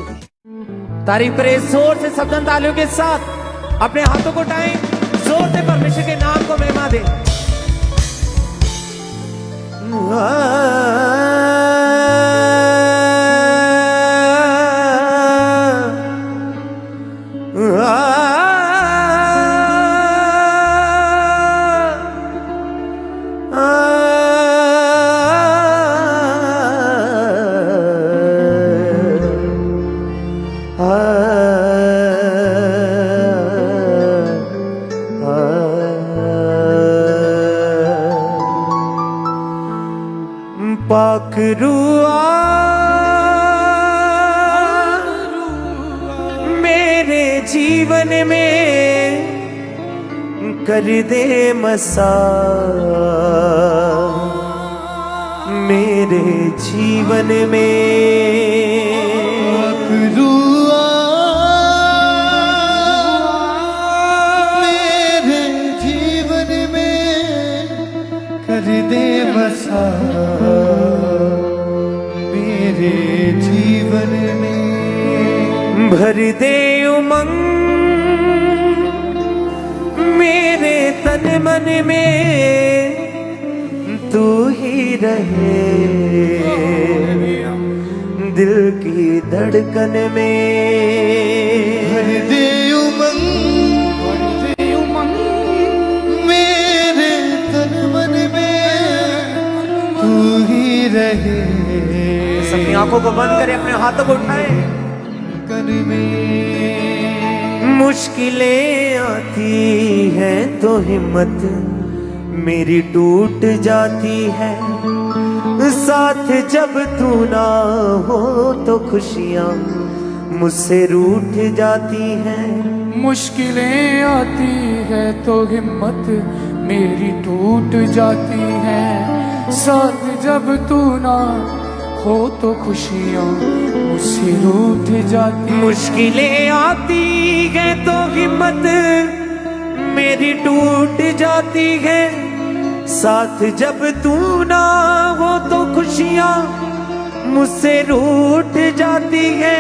स्तुति। तारीफ करें जोर से शब्दन तालियों के साथ, अपने हाथों को उठाएं, जोर से परमेश्वर के नाम को महिमा दें। पाक रूआ मेरे जीवन में कर दे मसा, मेरे जीवन में पाक रूआ मेरे जीवन में कर दे मसा, मेरे जीवन में भर दे उमंग मेरे तन मन में, तू ही रहे दिल की धड़कन में। भर दे उमंग मेरे तन मन में, तू ही रहे। अपनी आंखों को बंद करें, अपने हाथों को उठाएं। मुश्किलें आती है तो हिम्मत मेरी टूट जाती है, साथ जब तू ना हो तो खुशियां मुझसे रूठ जाती हैं। मुश्किलें आती है तो हिम्मत मेरी टूट जाती है, साथ जब तू ना हो तो खुशियाँ मुझसे रूठ जाती। मुश्किलें आती है तो हिम्मत मेरी टूट जाती है, साथ जब तू ना हो तो खुशियाँ मुझसे रूठ जाती है।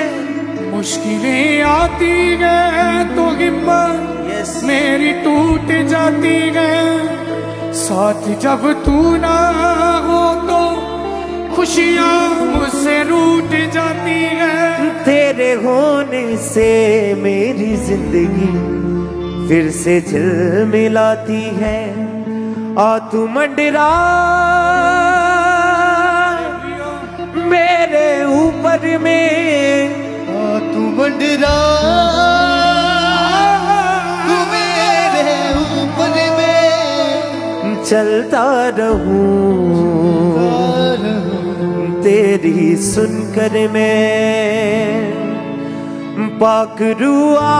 मुश्किलें आती है तो हिम्मत मेरी टूट जाती है, साथ जब तू ना हो तो खुशियाँ मुझसे रूठ जाती है। तेरे होने से मेरी जिंदगी फिर से झिलमिलाती है। आ तू मंडरा मेरे ऊपर में, आ तू मंडरा तू मेरे ऊपर में, चलता रहूं तेरी सुनकर मैं। पाक रूआ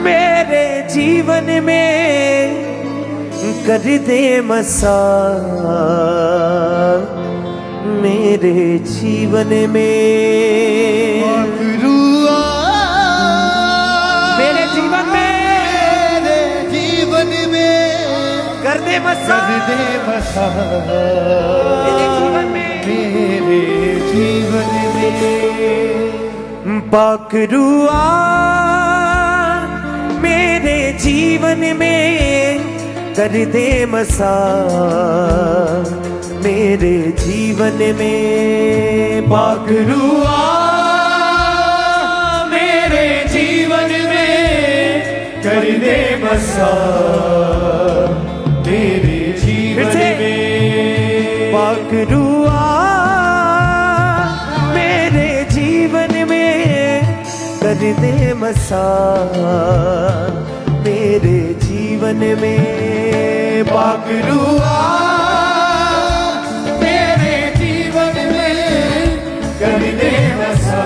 मेरे जीवन में कर दे मसा, मेरे जीवन में पाक रूआ मेरे जीवन में, मेरे जीवन में कर दे मसा, कर दे मसा, मेरे जीवन में, मेरे जीवन में। पाक रूआ मेरे जीवन में कर दे मसा, मेरे जीवन में। पाक रूआ मेरे जीवन में कर दे बसा, मेरे जीवन में। पाक रूआ मेरे जीवन में कर दे मसा, मेरे जीवन में। पाक रूआ मेरे जीवन में कर दे बसा,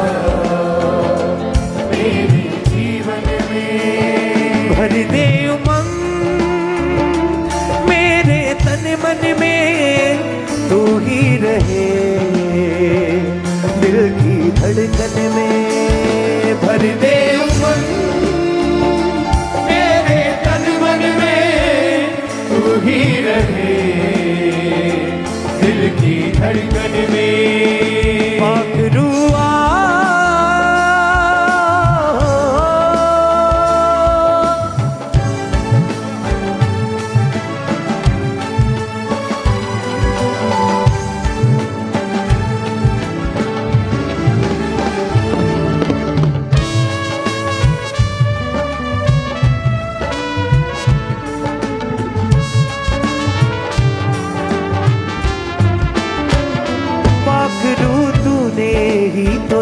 मेरे जीवन में। भर दे उमंग मेरे तन मन में, तू ही रहे दिल की धड़कन में। भर दे उमंग मेरे तन मन में, तू ही रहे दिल की धड़कन में।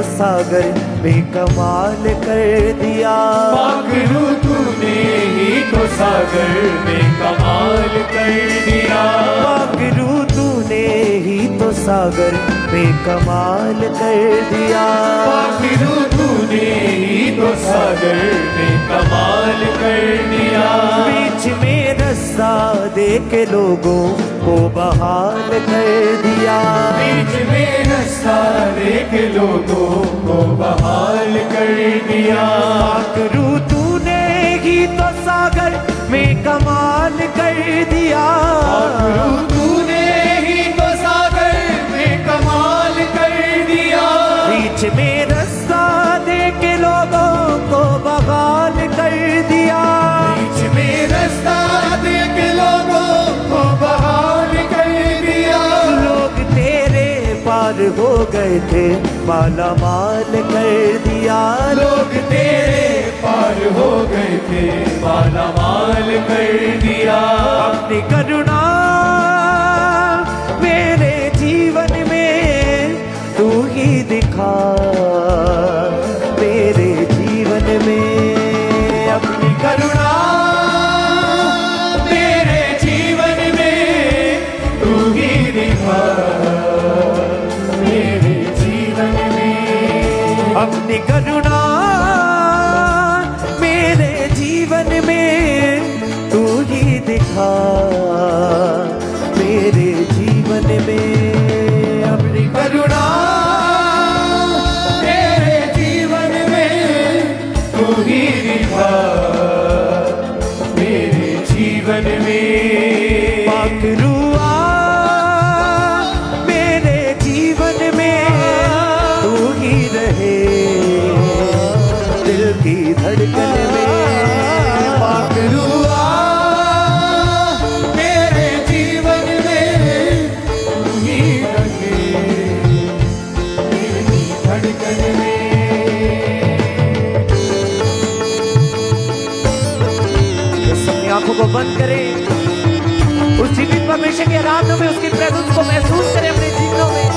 तो सागर में कमाल कर दिया। पाखरू तूने ही तो सागर में कमाल कर दिया। पाखरू तूने ही तो सागर में कमाल कर दिया। पाखरू तूने ही तो सागर में कमाल कर दिया। बीच में रास्ता दे के लोगों को बहाल कर दिया। बीच में रास्ता देख लोगों को बहाल कर दिया। पाखरू तूने ही तो सागर में कमाल कर दिया। पाखरू तूने ही तो सागर में कमाल कर दिया। बीच में रास्ता दे के लोगों को बहाल कर दिया। बीच में रास्ता देख लोगों को बहाल कर दिया। लोग तेरे पार हो गए थे, माला माल कर दिया। लोग तेरे पार हो गए थे, माला माल कर दिया। अपनी करुणा मेरे जीवन में तू ही दिखा। मेरे जीवन में अपनी करुणा मेरे जीवन में तू ही दिखा। मेरे जीवन में अपनी करुणा मेरे जीवन में तू ही दिखा। मेरे जीवन में अपनी करुणा मेरे जीवन में तू ही दिखा। मेरे जीवन में पाखरुआ मेरे जीवन में तू ही रहे। दिल की धड़कन में पाखरुआ मेरे जीवन में तू ही रहे। मेरी धड़कन में अपनी आंखों को बंद करें, उस जीवित परमेश्वर की आराधना में उसकी प्रेजेंस को महसूस करें अपने जीवनों में।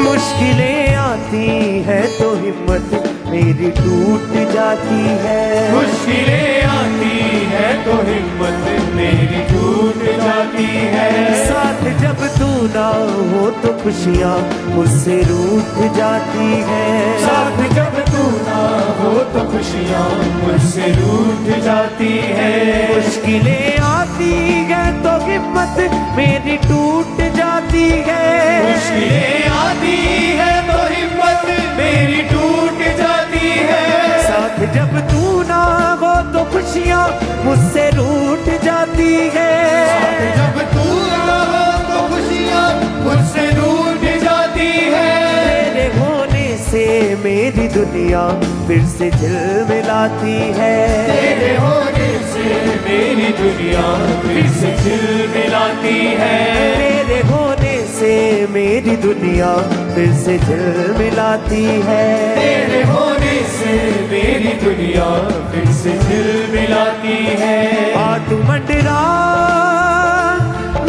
मुश्किलें आती है तो हिम्मत मेरी टूट जाती है। मुश्किलें आती है तो हिम्मत मेरी टूट जाती है। साथ जब तू ना हो तो खुशियाँ मुझसे रूठ जाती है। साथ जब तू ना हो तो खुशियाँ मुझसे रूठ जाती है। मुश्किलें आती है तो हिम्मत मेरी टूट जाती है। मुश्किलें आती है तो हिम्मत मेरी टूट जाती है। साथ जब तू ना हो तो खुशियाँ मुझसे रूठ जाती है। साथ जब तू ना हो तो खुशियाँ मुझसे रूठ जाती है। तेरे होने से मेरी दुनिया फिर से झिलमिलाती है। तेरे होने से मेरी दुनिया फिर से झिलमिलाती है। तेरे होने से मेरी दुनिया फिर से झिलमिलाती है। तेरे होने से मेरी दुनिया फिर से झिलमिलाती है। आ तू मंडरा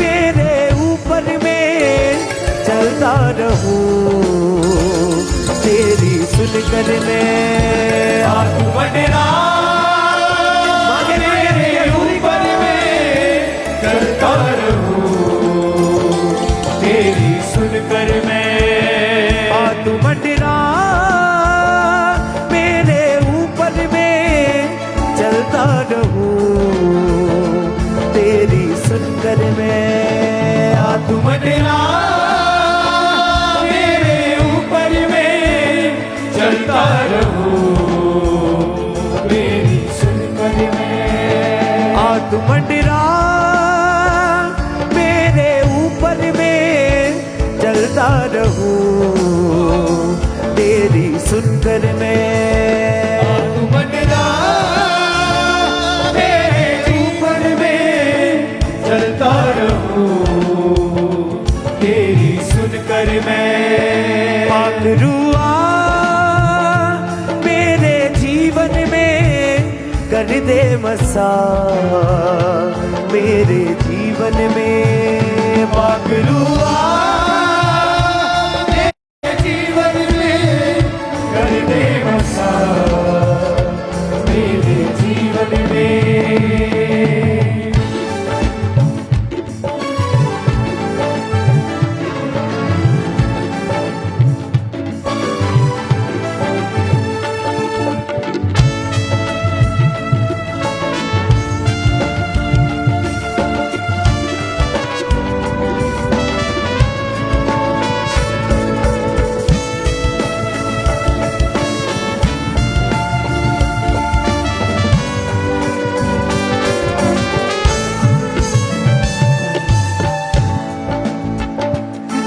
मेरे ऊपर में चलता रहूं तेरी सुनकर मैं। आ तू मंडरा मेरे ऊपर में चलता रहूं तेरी सुनकर मैं। आ तू मंडरा मेरे ऊपर में चलता रहूं तेरी सुनकर मैं। आ तू मंडरा मेरे ऊपर में चलता रहूं तेरी सुनकर मैं। आ तू मंडरा मेरे ऊपर में चलता रहूं तेरी सुनकर मैं। आ तू मंडरा मेरे ऊपर में चलता रहूं तेरी सुनकर मैं। पाखरुआ कर दे मसा मेरे जीवन में। पाखरुआ मेरे जीवन में कर दे बसा मेरे जीवन में।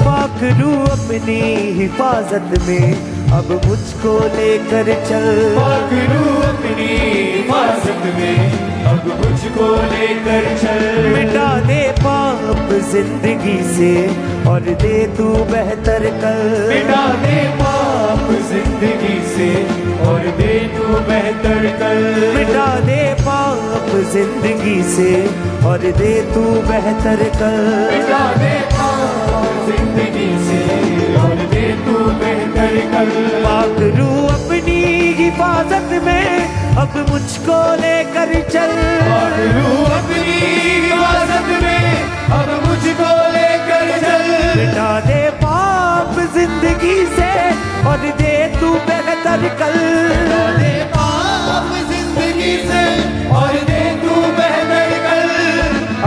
पाखरू अपनी हिफाजत में अब मुझको लेकर चल। पाखरू अपनी हिफाजत में अब मुझको लेकर चल। मिटा दे पाप जिंदगी से और दे तू बेहतर कल। मिटा दे पाप जिंदगी से और दे तू बेहतर कल। मिटा दे पाप जिंदगी से और दे तू बेहतर कल। मिटा दे पाप जिंदगी से और दे तू बेहतर कल। पाखरू अपनी हिफाजत में अब मुझको लेकर चल। पाखरू अपनी हिफाजत में अब मुझको लेकर चल। मिटा दे पाप जिंदगी से और दे तू बेहतर कल। मिटा दे पाप जिंदगी से और दे तू बेहतर कल।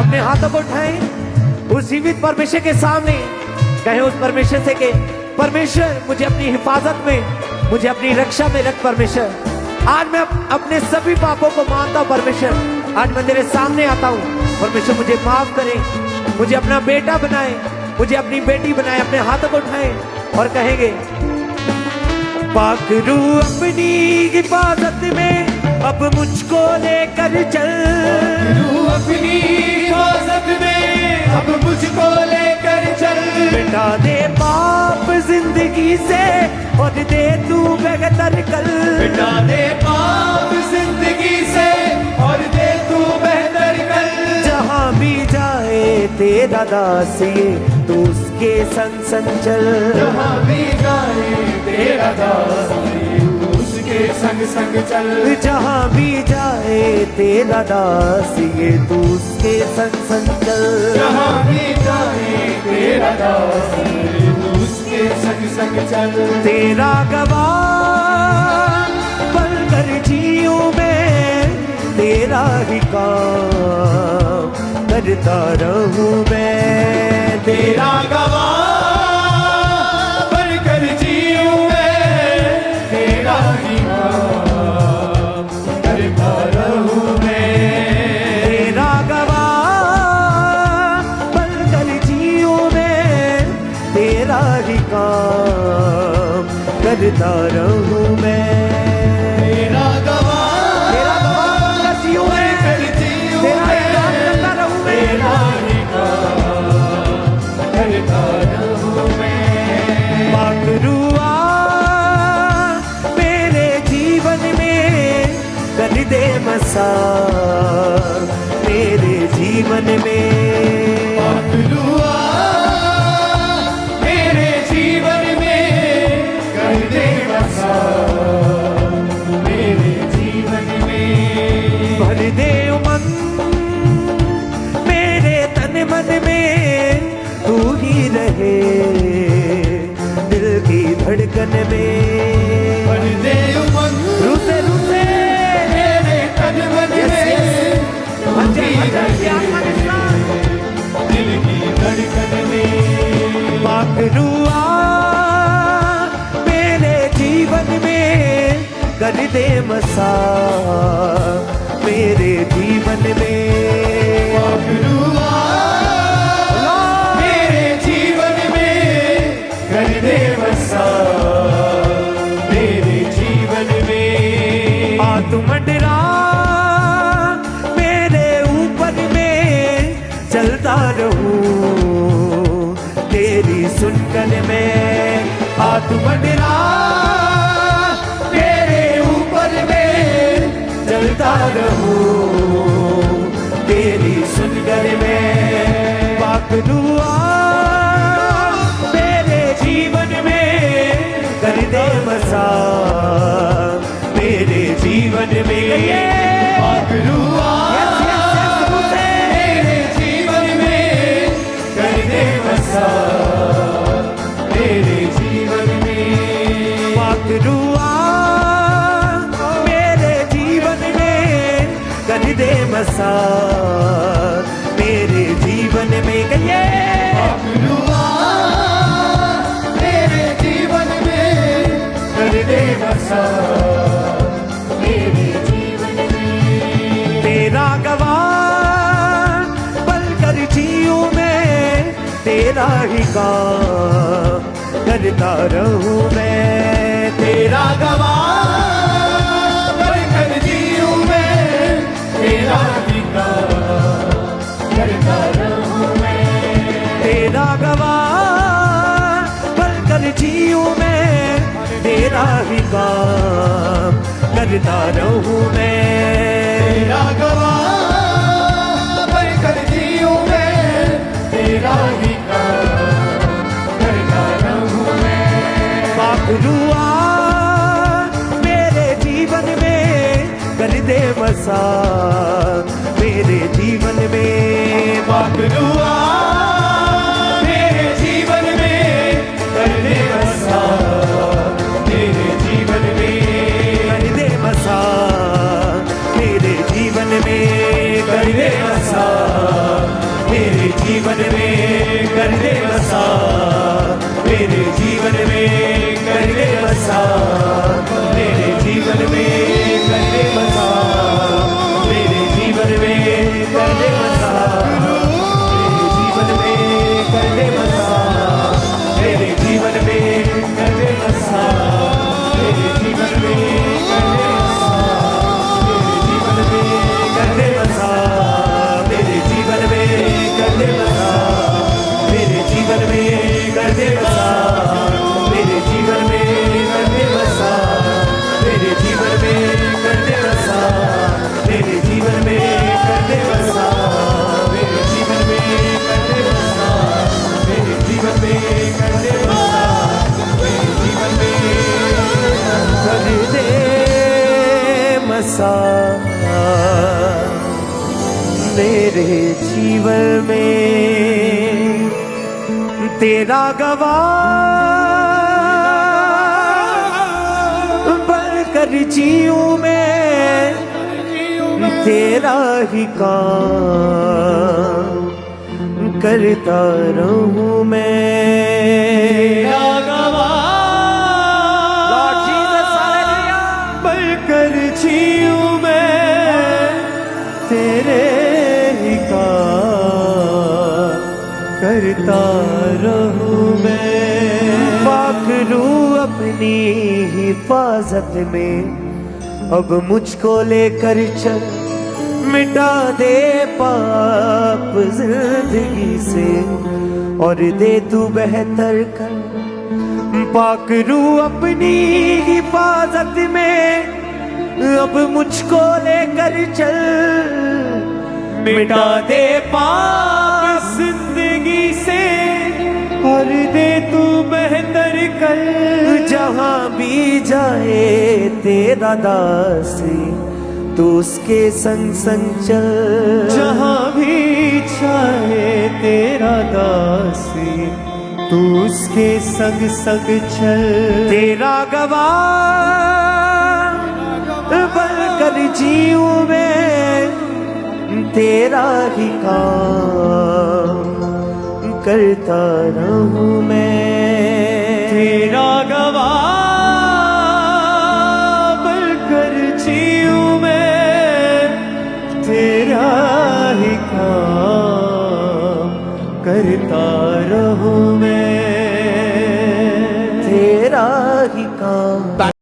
अपने हाथों को उठाएं उस जीवित परमेश्वर के सामने, कहें उस परमेश्वर से कि परमेश्वर मुझे अपनी हिफाजत में, मुझे अपनी रक्षा में रख। परमेश्वर आज मैं अपने सभी पापों को मानता हूँ। परमेश्वर आज मैं तेरे सामने आता हूँ। परमेश्वर मुझे माफ करे, मुझे अपना बेटा बनाए, मुझे अपनी बेटी बनाए। अपने हाथों को उठाएं और कहेंगे पाखरू अपनी हिफाजत में अब मुझको लेकर चल। पाखरू अपनी हिफाजत में अब मुझको लेकर चल। मिटा दे पाप जिंदगी से और दे तू बेहतर कल। मिटा दे पाप जिंदगी से और दे तू बेहतर कल। जहाँ भी जाए तेरा दास ये तो उसके संग संग चल। जहाँ भी जाए तेरा दास उसके संग संग चल। जहाँ भी जाए तेरा दास ये तो उसके संग संग चल। जहाँ भी जाए तेरा दास उसके संग संग चल। तेरा गवाह बनकर जीऊं मैं, तेरा ही काम करता रहूं मैं। तेरा गवाह बनकर जीऊं मैं, तेरा ही काम करता रहूं मैं। तेरा गवाह बनकर जीऊं मैं, तेरा ही काम करता रहूं मैं। तेरा गवाह तेरा गवाह बनकर जीऊं मैं, बनकर जीऊं तेरा ही काम मैं, करता रहूं मैं। तेरा ही काम करता रहूं मैं। पाखरुआ मेरे जीवन में कर दे मसा मेरे जीवन में। पाखरुआ मेरे जीवन में कर दे बसा मेरे जीवन में। भर दे उमंग मेरे तन मन में, तू ही रहे दिल की धड़कन में। भर दे उमंग रुसे रुसे मेरे तन मन में, तू ही रहे दिल की धड़कन में। पाखरुआ मेरे जीवन में कर दे मसा मेरे जीवन में। पाखरुआ मेरे जीवन में कर दे बसा मेरे जीवन में। आ तू मंडरा मेरे ऊपर में, चलता रहूं तेरी सुनकर में। आ तू मंडरा मेरे ऊपर में चल करता रहूं तेरी सुनकर मैं। पाक दुआ मेरे जीवन में कर दे बसा, मेरे जीवन में पाक दुआ मेरे जीवन में कर दे बसा, मेरे जीवन में। पाक दुआ मेरे जीवन में कर दे बसा, मेरे जीवन में कहिए पाक दुआ मेरे जीवन में कर दे बसा, मेरे जीवन में। तेरा गवाह बनकर जीऊं मैं, तेरा ही काम करता रहूं मैं। तेरा गवाह बनकर जीऊं मैं, तेरा ही काम करता रहूं मैं। तेरा गवाह बनकर जीऊं मैं, तेरा ही काम करता रहूं मैं। तेरा गवाह बनकर जीऊं मैं, तेरा ही काम करता रहूं मैं। पाक दुआ मेरे जीवन में कर दे बसा, मेरे जीवन में। पाक दुआ मेरे जीवन में कर दे बसा, मेरे जीवन में। कर दे बसा मेरे जीवन में, कर दे बसा मेरे जीवन में, कर दे बसा मेरे जीवन में, कर दे बसा मेरे जीवन में, कर दे बसा मेरे जीवन में, कर दे बसा मेरे जीवन में, कर दे बसा मेरे जीवन में, कर दे बसा मेरे जीवन में, कर दे बसा मेरे जीवन में, कर दे बसा मेरे जीवन में, कर दे बसा मेरे जीवन में, कर दे बसा मेरे जीवन में, कर दे बसा मेरे जीवन में, कर दे बसा मेरे जीवन में, कर दे बसा मेरे जीवन में, कर दे बसा मेरे जीवन में, कर दे बसा मेरे जीवन में। तेरा गवाह बनकर जीऊं मैं, तेरा ही काम करता रहूं मैं। तेरा गवाह बनकर जीऊं मैं, तेरे ही काम करता रहूं मैं। पाक रूह अपनी हिफाजत में अब मुझको लेकर चल, मिटा दे पाप जिंदगी से और दे तू बेहतर कर। पाक रूह अपनी हिफाजत में अब मुझको लेकर चल, मिटा दे पाप जिंदगी से और दे तू बेहतर कर। जहां भी जाए तेरा दासी, तू उसके संग संग चल। जहां भी जाए तेरा दासी, तू उसके संग संग चल। तेरा गवाह बनकर जीऊं मैं, तेरा ही काम करता रहूं मैं। तेरा गवाह बनकर जीऊं मैं, तेरा ही काम करता रहूं।